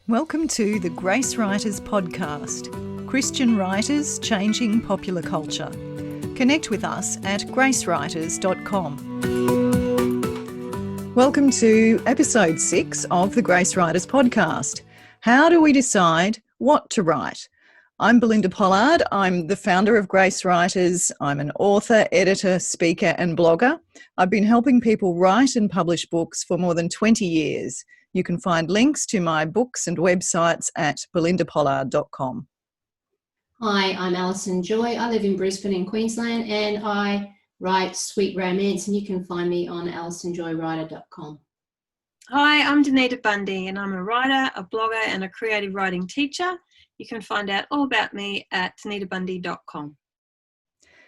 Welcome to the Gracewriters Podcast, Christian writers changing popular culture. Connect with us at gracewriters.com. Welcome to episode 6 of the Gracewriters Podcast. How do we decide what to write? I'm Belinda Pollard. I'm the founder of Gracewriters. I'm an author, editor, speaker and blogger. I've been helping people write and publish books for more than 20 years. You can find links to my books and websites at belindapollard.com. Hi, I'm Alison Joy. I live in Brisbane in Queensland and I write sweet romance, and you can find me on alisonjoywriter.com. Hi, I'm Donita Bundy and I'm a writer, a blogger and a creative writing teacher. You can find out all about me at donitabundy.com.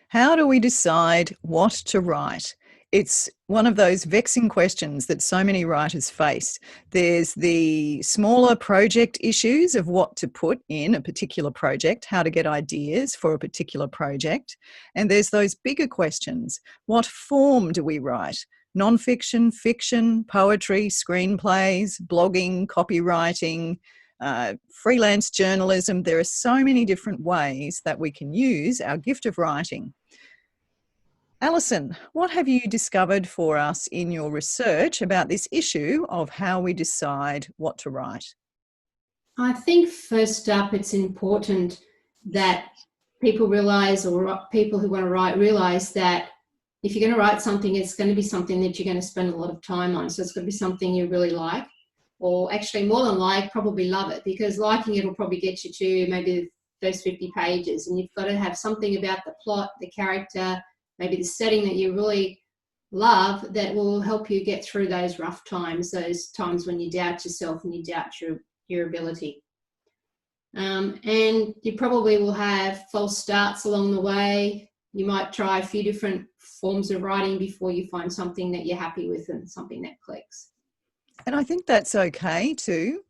How do we decide what to write? It's one of those vexing questions that so many writers face. There's the smaller project issues of what to put in a particular project, how to get ideas for a particular project. And there's those bigger questions. What form do we write? Non-fiction, fiction, poetry, screenplays, blogging, copywriting, freelance journalism. There are so many different ways that we can use our gift of writing. Alison, what have you discovered for us in your research about this issue of how we decide what to write? I think first up, it's important that people realise, or people who want to write realise, that if you're going to write something, it's going to be something that you're going to spend a lot of time on. So it's going to be something you really like, or actually more than like, probably love it, because liking it will probably get you to maybe the first 50 pages. And you've got to have something about the plot, the character, maybe the setting that you really love that will help you get through those rough times, those times when you doubt yourself and you doubt your ability. And you probably will have false starts along the way. You might try a few different forms of writing before you find something that you're happy with and something that clicks. And I think that's okay too,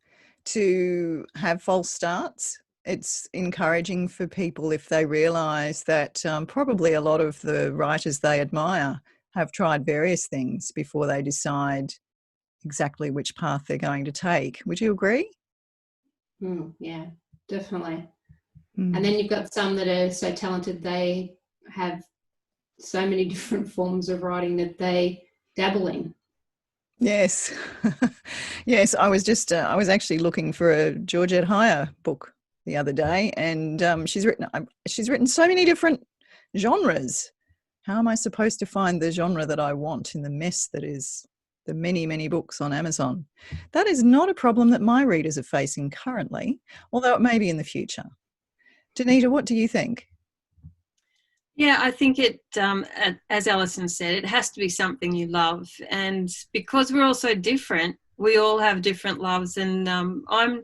to have false starts. It's encouraging for people if they realise that probably a lot of the writers they admire have tried various things before they decide exactly which path they're going to take. Would you agree? Yeah, definitely. And then you've got some that are so talented they have so many different forms of writing that they dabble in. Yes. Yes, I was actually looking for a Georgette Heyer book the other day, and she's written so many different genres. How am I supposed to find the genre that I want in the mess that is the many, many books on Amazon? That is not a problem that my readers are facing currently, although it may be in the future. Donita, what do you think? Yeah, I think it, as Alison said, it has to be something you love. And because we're all so different, we all have different loves. And I'm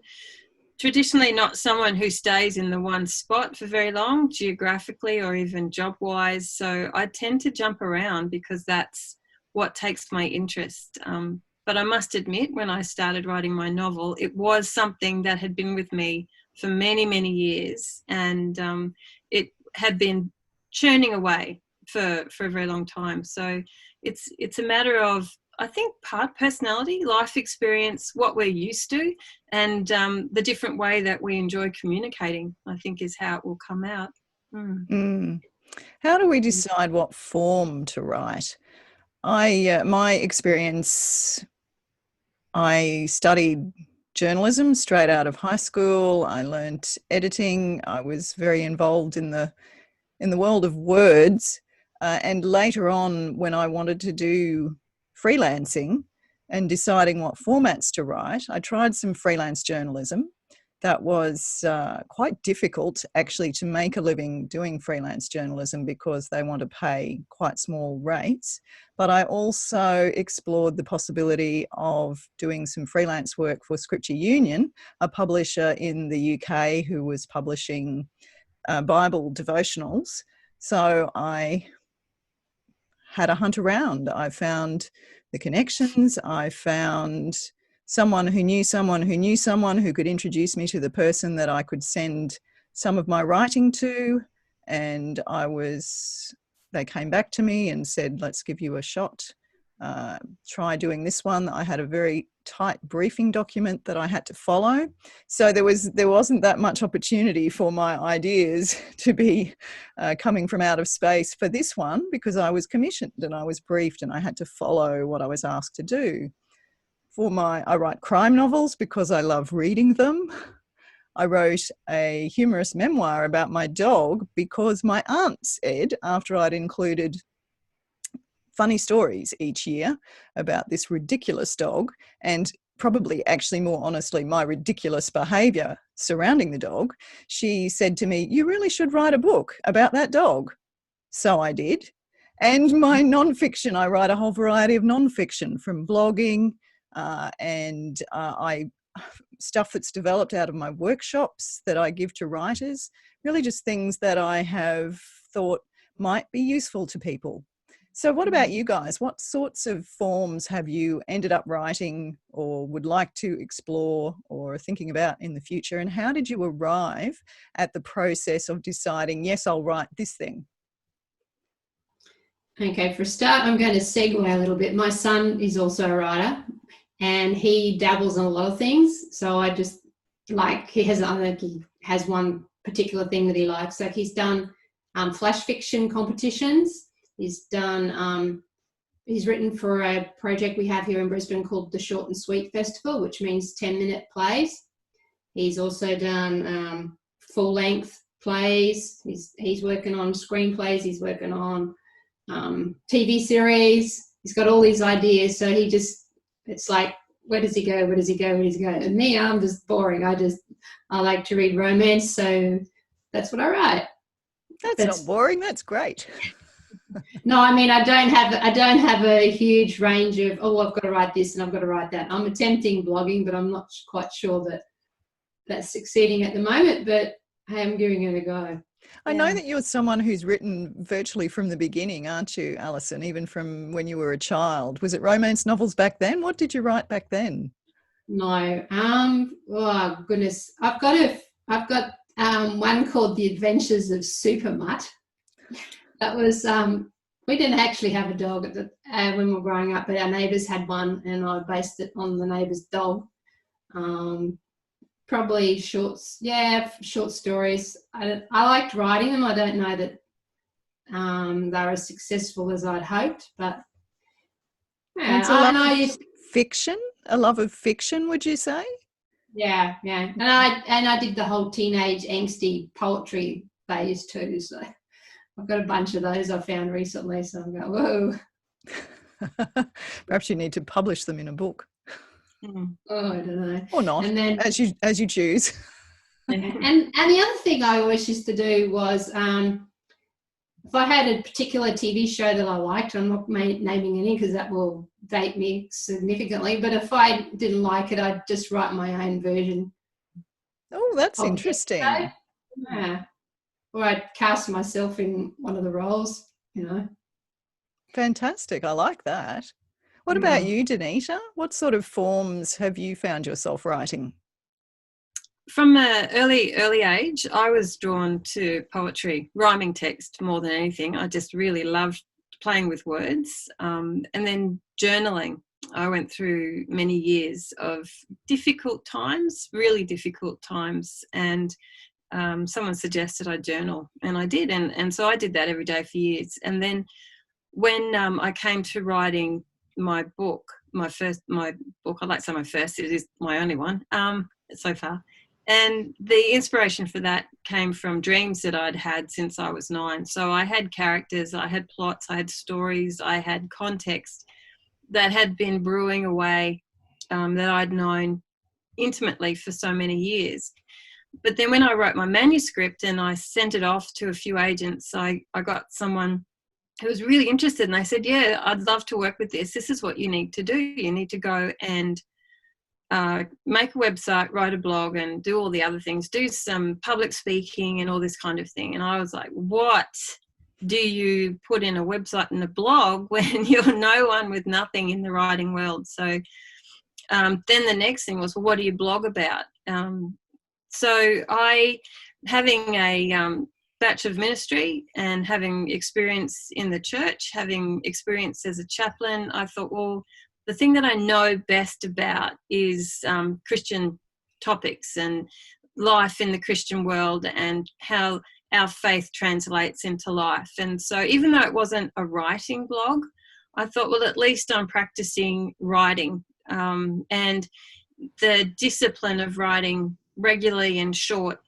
traditionally not someone who stays in the one spot for very long, geographically or even job-wise. So I tend to jump around because that's what takes my interest. But I must admit, when I started writing my novel, it was something that had been with me for many, many years. And it had been churning away for a very long time. So it's a matter of, I think, part personality, life experience, what we're used to, and the different way that we enjoy communicating, I think, is how it will come out. How do we decide what form to write? My experience, I studied journalism straight out of high school. I learnt editing. I was very involved in the world of words. And later on, when I wanted to do freelancing and deciding what formats to write, I tried some freelance journalism. That was quite difficult, actually, to make a living doing freelance journalism because they want to pay quite small rates. But I also explored the possibility of doing some freelance work for Scripture Union, a publisher in the UK who was publishing Bible devotionals. So I had a hunt around. I found the connections. I found someone who knew someone who knew someone who could introduce me to the person that I could send some of my writing to. And they came back to me and said, let's give you a shot. try doing this one. I had a very tight briefing document that I had to follow. So there wasn't that much opportunity for my ideas to be coming from out of space for this one, because I was commissioned and I was briefed and I had to follow what I was asked to do. I write crime novels because I love reading them. I wrote a humorous memoir about my dog because my aunt said, after I'd included funny stories each year about this ridiculous dog, and probably actually more honestly my ridiculous behaviour surrounding the dog, she said to me, "You really should write a book about that dog." So I did. And my non-fiction, I write a whole variety of non-fiction, from blogging and stuff that's developed out of my workshops that I give to writers, really just things that I have thought might be useful to people. So what about you guys? What sorts of forms have you ended up writing or would like to explore or thinking about in the future? And how did you arrive at the process of deciding, yes, I'll write this thing? Okay, for a start, I'm going to segue a little bit. My son is also a writer and he dabbles in a lot of things. So I just he has one particular thing that he likes. Like he's done flash fiction competitions. He's written for a project we have here in Brisbane called the Short and Sweet Festival, which means 10-minute plays. He's also done full-length plays. He's working on screenplays. He's working on TV series. He's got all these ideas. So it's like, where does he go? Where does he go? Where does he go? And me, I'm just boring. I like to read romance. So that's what I write. That's not boring. That's great. No, I mean, I don't have a huge range of, I've got to write this and I've got to write that. I'm attempting blogging, but I'm not quite sure that that's succeeding at the moment, but hey, I'm giving it a go. I know that you're someone who's written virtually from the beginning, aren't you, Alison? Even from when you were a child. Was it romance novels back then? What did you write back then? No. Oh goodness. I've got one called The Adventures of Super Mutt. That was we didn't actually have a dog when we were growing up, but our neighbours had one, and I based it on the neighbour's dog. Probably short stories. I liked writing them. I don't know that they're as successful as I'd hoped, but fiction. A love of fiction, would you say? Yeah. And I did the whole teenage angsty poetry phase too. So I've got a bunch of those I found recently. So I'm going, whoa. Perhaps you need to publish them in a book. Oh, I don't know. Or not, and then, as you choose. And the other thing I always used to do was if I had a particular TV show that I liked, I'm not naming any because that will date me significantly, but if I didn't like it, I'd just write my own version. Oh, that's interesting. Yeah. Or I'd cast myself in one of the roles, Fantastic. I like that. What about you, Donita? What sort of forms have you found yourself writing? From an early age, I was drawn to poetry, rhyming text more than anything. I just really loved playing with words. And then journaling. I went through many years of difficult times, really difficult times, and someone suggested I journal, and I did. And so I did that every day for years. And then when I came to writing my book, I'd like to say my first, it is my only one so far. And the inspiration for that came from dreams that I'd had since I was 9. So I had characters, I had plots, I had stories, I had context that had been brewing away that I'd known intimately for so many years. But then when I wrote my manuscript and I sent it off to a few agents, I got someone who was really interested, and they said, yeah, I'd love to work with this. This is what you need to do. You need to go and make a website, write a blog, and do all the other things, do some public speaking and all this kind of thing. And I was like, what do you put in a website and a blog when you're no one with nothing in the writing world? So then the next thing was, well, what do you blog about? So having a batch of ministry and having experience in the church, having experience as a chaplain, I thought, well, the thing that I know best about is Christian topics and life in the Christian world and how our faith translates into life. And so even though it wasn't a writing blog, I thought, well, at least I'm practicing writing and the discipline of writing regularly in short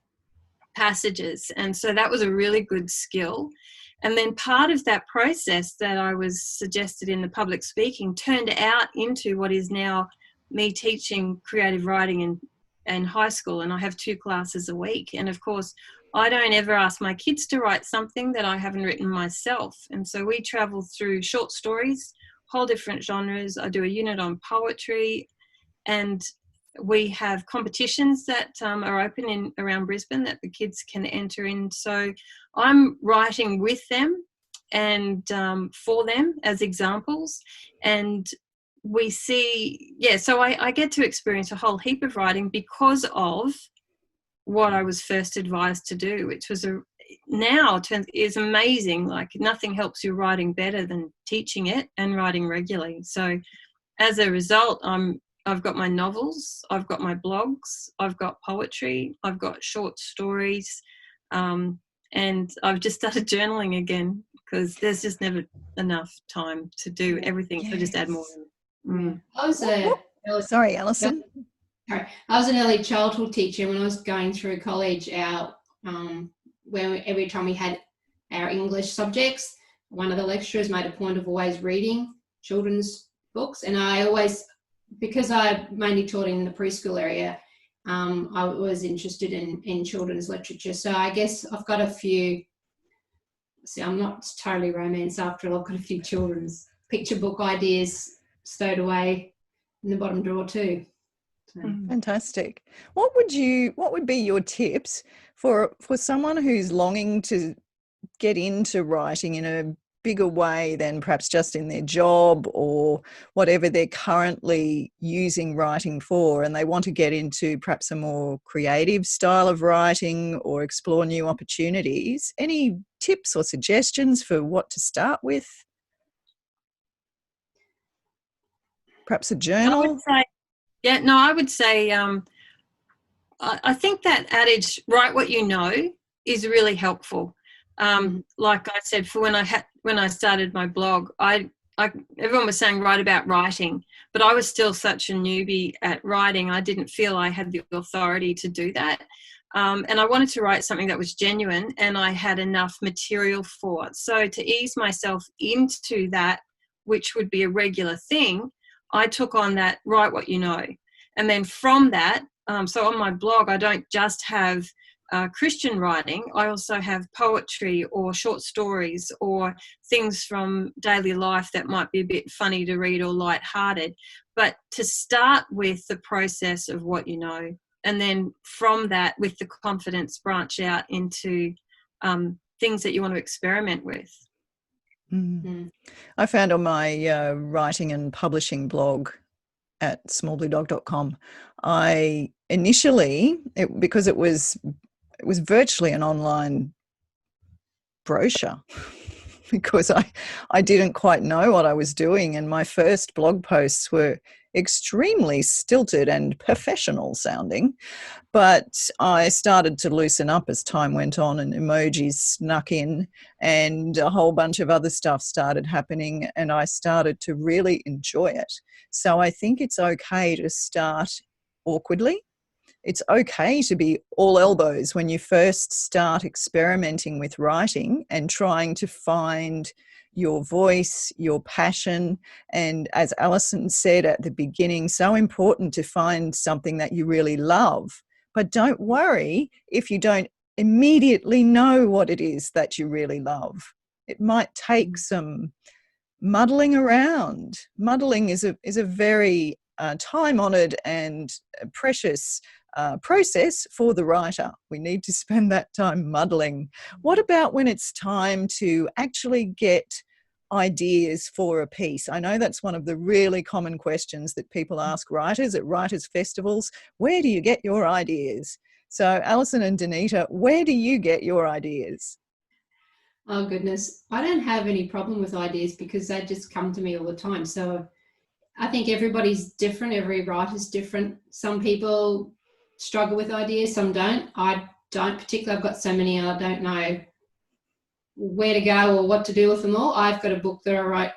passages. And so that was a really good skill. And then part of that process that I was suggested in the public speaking turned out into what is now me teaching creative writing in high school. And I have 2 classes a week. And of course, I don't ever ask my kids to write something that I haven't written myself. And so we travel through short stories, whole different genres. I do a unit on poetry, and we have competitions that are open in around Brisbane that the kids can enter in. So I'm writing with them and for them as examples. And we see, so I get to experience a whole heap of writing because of what I was first advised to do, which was is amazing. Like nothing helps you writing better than teaching it and writing regularly. So as a result, I've got my novels, I've got my blogs, I've got poetry, I've got short stories, and I've just started journaling again because there's just never enough time to do everything. Yes. So just add more. Sorry, Alison. I was an early childhood teacher when I was going through college. Where every time we had our English subjects, one of the lecturers made a point of always reading children's books, and I always, because I mainly taught in the preschool area, I was interested in children's literature. So I guess I've got a few, I'm not totally romance after all, I've got a few children's picture book ideas stowed away in the bottom drawer too. So. Fantastic. What would be your tips for someone who's longing to get into writing in a bigger way than perhaps just in their job or whatever they're currently using writing for, and they want to get into perhaps a more creative style of writing or explore new opportunities? Any tips or suggestions for what to start with? Perhaps a journal? I would say I think that adage, write what you know, is really helpful. Like I said, for when I started my blog, everyone was saying write about writing, but I was still such a newbie at writing. I didn't feel I had the authority to do that. And I wanted to write something that was genuine and I had enough material for it. So to ease myself into that, which would be a regular thing, I took on that write what you know. And then from that, so on my blog, I don't just have Christian writing. I also have poetry or short stories or things from daily life that might be a bit funny to read or lighthearted. But to start with the process of what you know, and then from that, with the confidence, branch out into things that you want to experiment with. Mm. I found on my writing and publishing blog at smallbluedog.com, I initially, because it was virtually an online brochure, because I didn't quite know what I was doing, and my first blog posts were extremely stilted and professional sounding. But I started to loosen up as time went on, and emojis snuck in and a whole bunch of other stuff started happening, and I started to really enjoy it. So I think it's okay to start awkwardly. It's okay to be all elbows when you first start experimenting with writing and trying to find your voice, your passion. And as Alison said at the beginning, so important to find something that you really love. But don't worry if you don't immediately know what it is that you really love. It might take some muddling around. Muddling is a very time-honoured and precious process for the writer. We need to spend that time muddling. What about when it's time to actually get ideas for a piece? I know that's one of the really common questions that people ask writers at writers' festivals. Where do you get your ideas? So Alison and Donita, where do you get your ideas? Oh, goodness. I don't have any problem with ideas because they just come to me all the time. So I think everybody's different. Every writer's different. Some people struggle with ideas, some don't. I don't particularly. I've got so many, I don't know where to go or what to do with them all. I've got a book that I write.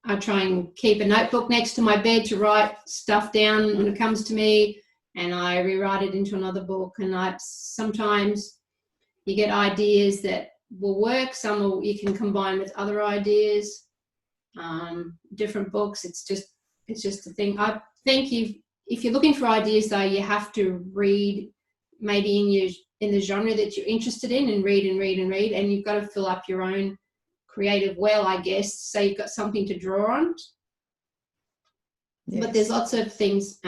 I try and keep a notebook next to my bed to write stuff down when it comes to me, and I rewrite it into another book. And sometimes you get ideas that will work. Some you can combine with other ideas, different books. It's just a thing. I think if you're looking for ideas, though, you have to read maybe in the genre that you're interested in, and read, and you've got to fill up your own creative well, I guess, so you've got something to draw on. Yes. But there's lots of things.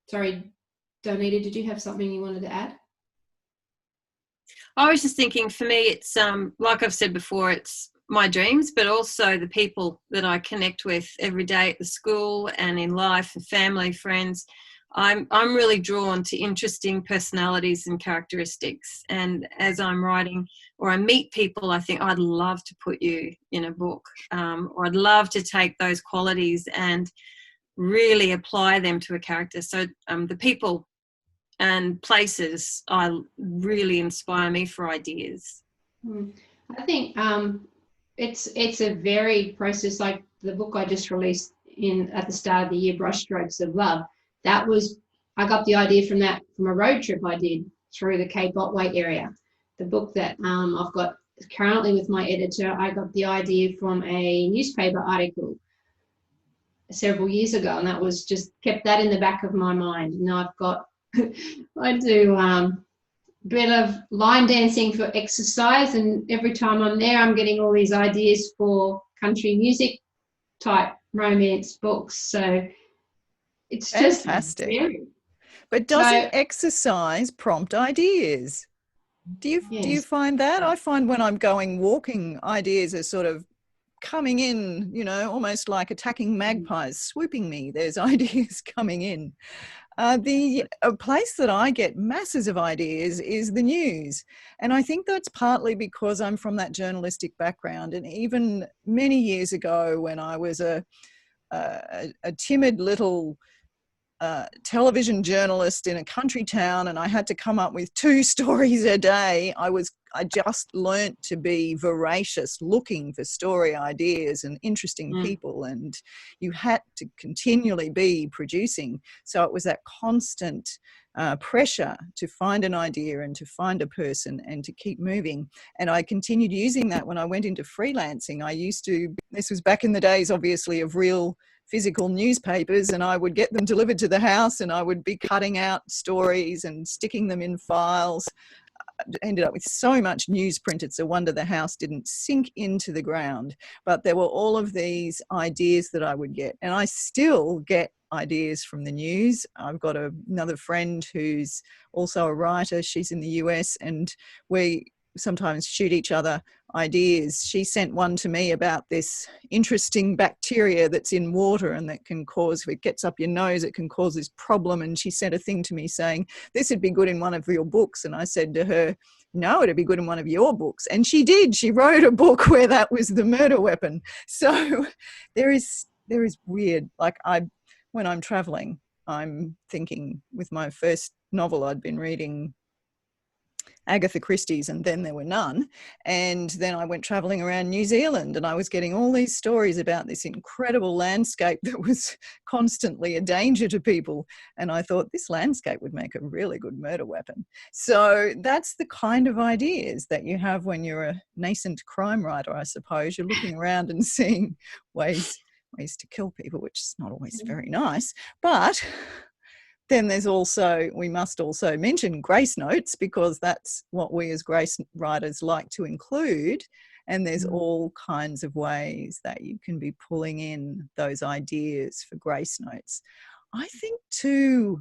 Sorry, Donita, did you have something you wanted to add? I was just thinking, for me, it's like I've said before, it's my dreams, but also the people that I connect with every day at the school and in life, and family, friends. I'm really drawn to interesting personalities and characteristics. And as I'm writing or I meet people, I think I'd love to put you in a book, or I'd love to take those qualities and really apply them to a character. So the people and places really inspire me for ideas. I think it's a varied process. Like the book I just released at the start of the year, Brushstrokes of Love, I got the idea from a road trip I did through the Cape Otway area. The book that I've got currently with my editor, I got the idea from a newspaper article several years ago, and that was just kept that in the back of my mind. And I've got I do a bit of line dancing for exercise, and every time I'm there, I'm getting all these ideas for country music type romance books. So it's just fantastic. Weird. But doesn't exercise prompt ideas? Do you find that? I find when I'm going walking, ideas are sort of coming in, almost like attacking magpies, swooping me. There's ideas coming in. The place that I get masses of ideas is the news. And I think that's partly because I'm from that journalistic background. And even many years ago, when I was a timid little television journalist in a country town, and I had to come up with 2 stories a day, I just learnt to be voracious, looking for story ideas and interesting people, and you had to continually be producing. So it was that constant pressure to find an idea and to find a person and to keep moving. And I continued using that when I went into freelancing. This was back in the days, obviously, of real physical newspapers, and I would get them delivered to the house, and I would be cutting out stories and sticking them in files. I ended up with so much newsprint, it's a wonder the house didn't sink into the ground. But there were all of these ideas that I would get, and I still get ideas from the news. I've got another friend who's also a writer. She's in the US, and we sometimes shoot each other ideas. She sent one to me about this interesting bacteria that's in water and that can cause, if it gets up your nose, it can cause this problem. And she sent a thing to me saying, this would be good in one of your books. And I said to her, no, it'd be good in one of your books. And she did. She wrote a book where that was the murder weapon. So there is weird, like when I'm traveling, I'm thinking with my first novel, I'd been reading Agatha Christie's, and then there were none. And then I went traveling around New Zealand, and I was getting all these stories about this incredible landscape that was constantly a danger to people. And I thought this landscape would make a really good murder weapon. So that's the kind of ideas that you have when you're a nascent crime writer, I suppose. You're looking around and seeing ways to kill people, which is not always very nice. But then we must also mention grace notes, because that's what we as grace writers like to include. And there's all kinds of ways that you can be pulling in those ideas for grace notes. I think too,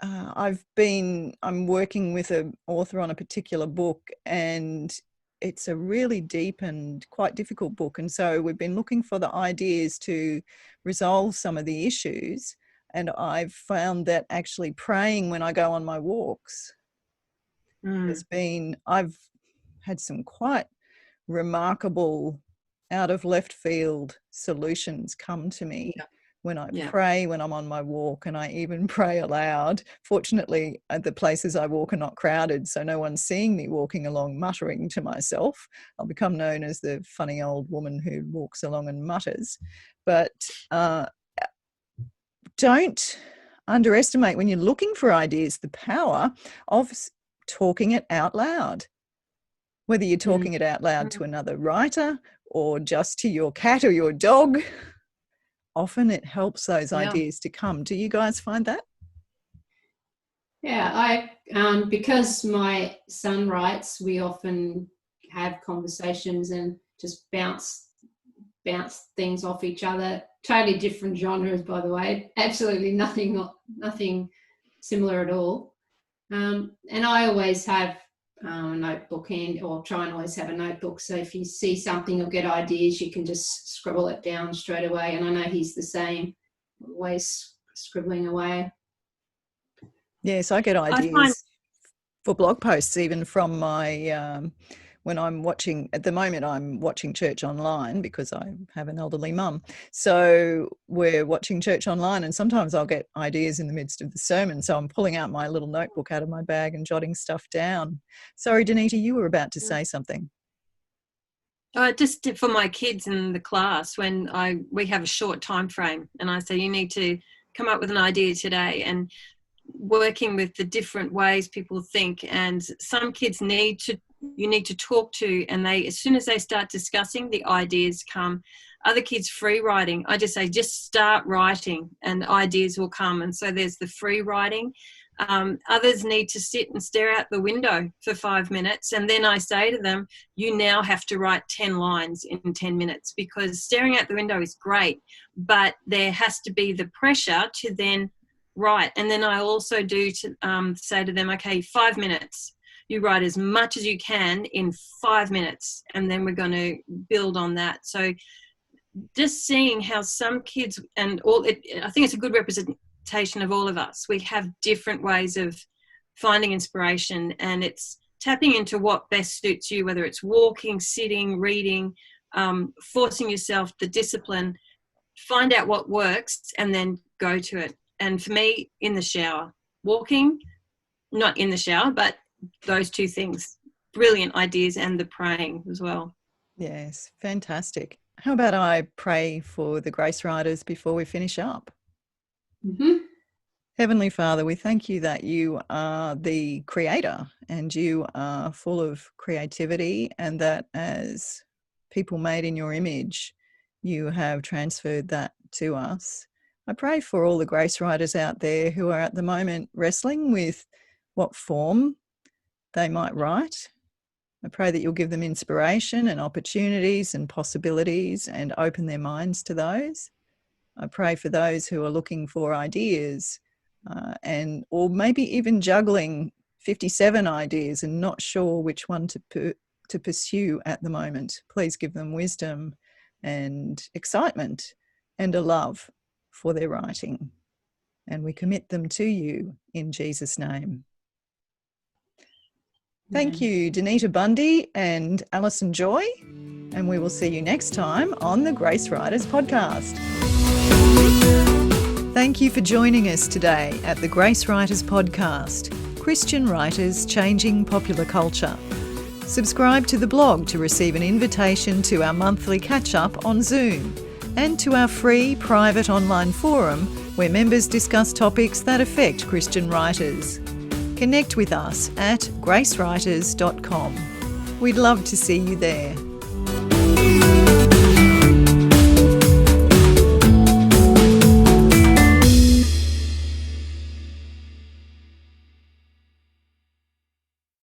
I'm working with an author on a particular book, and it's a really deep and quite difficult book. And so we've been looking for the ideas to resolve some of the issues. And I've found that actually praying when I go on my walks I've had some quite remarkable out of left field solutions come to me when I pray when I'm on my walk, and I even pray aloud. Fortunately, the places I walk are not crowded, so no one's seeing me walking along muttering to myself. I'll become known as the funny old woman who walks along and mutters. But don't underestimate, when you're looking for ideas, the power of talking it out loud. Whether you're talking it out loud to another writer or just to your cat or your dog, often it helps those ideas to come. Do you guys find that? Yeah, because my son writes, we often have conversations and just bounce things off each other. Totally different genres, by the way. Absolutely nothing similar at all. And I always have a notebook or try and always have a notebook. So if you see something or get ideas, you can just scribble it down straight away. And I know he's the same, always scribbling away. Yes, I get ideas for blog posts even from my when I'm watching, at the moment I'm watching church online because I have an elderly mum. So we're watching church online, and sometimes I'll get ideas in the midst of the sermon. So I'm pulling out my little notebook out of my bag and jotting stuff down. Sorry, Donita, you were about to say something. Just for my kids in the class, when we have a short time frame, and I say you need to come up with an idea today, and working with the different ways people think. And some kids you need to talk to, and as soon as they start discussing, the ideas come. Other kids free writing, I just say just start writing and ideas will come. And so there's the free writing. Others need to sit and stare out the window for 5 minutes, and then I say to them, you now have to write 10 lines in 10 minutes, because staring out the window is great, but there has to be the pressure to then write. And then I also do to say to them, okay, 5 minutes. You write as much as you can in 5 minutes, and then we're going to build on that. So just seeing how some kids I think it's a good representation of all of us. We have different ways of finding inspiration, and it's tapping into what best suits you, whether it's walking, sitting, reading, forcing yourself, the discipline, find out what works and then go to it. And for me, in the shower, walking, not in the shower, but those two things, brilliant ideas, and the praying as well. Yes, fantastic. How about I pray for the Gracewriters before we finish up? Mm-hmm. Heavenly Father, we thank you that you are the creator and you are full of creativity, and that as people made in your image, you have transferred that to us. I pray for all the Gracewriters out there who are at the moment wrestling with what form they might write. I pray that you'll give them inspiration and opportunities and possibilities and open their minds to those. I pray for those who are looking for ideas or maybe even juggling 57 ideas and not sure which one to pursue at the moment. Please give them wisdom and excitement and a love for their writing. And we commit them to you in Jesus' name. Thank you, Donita Bundy and Alison Joy, and we will see you next time on the Gracewriters Podcast. Thank you for joining us today at the Gracewriters Podcast, Christian writers changing popular culture. Subscribe to the blog to receive an invitation to our monthly catch-up on Zoom and to our free private online forum where members discuss topics that affect Christian writers. Connect with us at gracewriters.com. We'd love to see you there.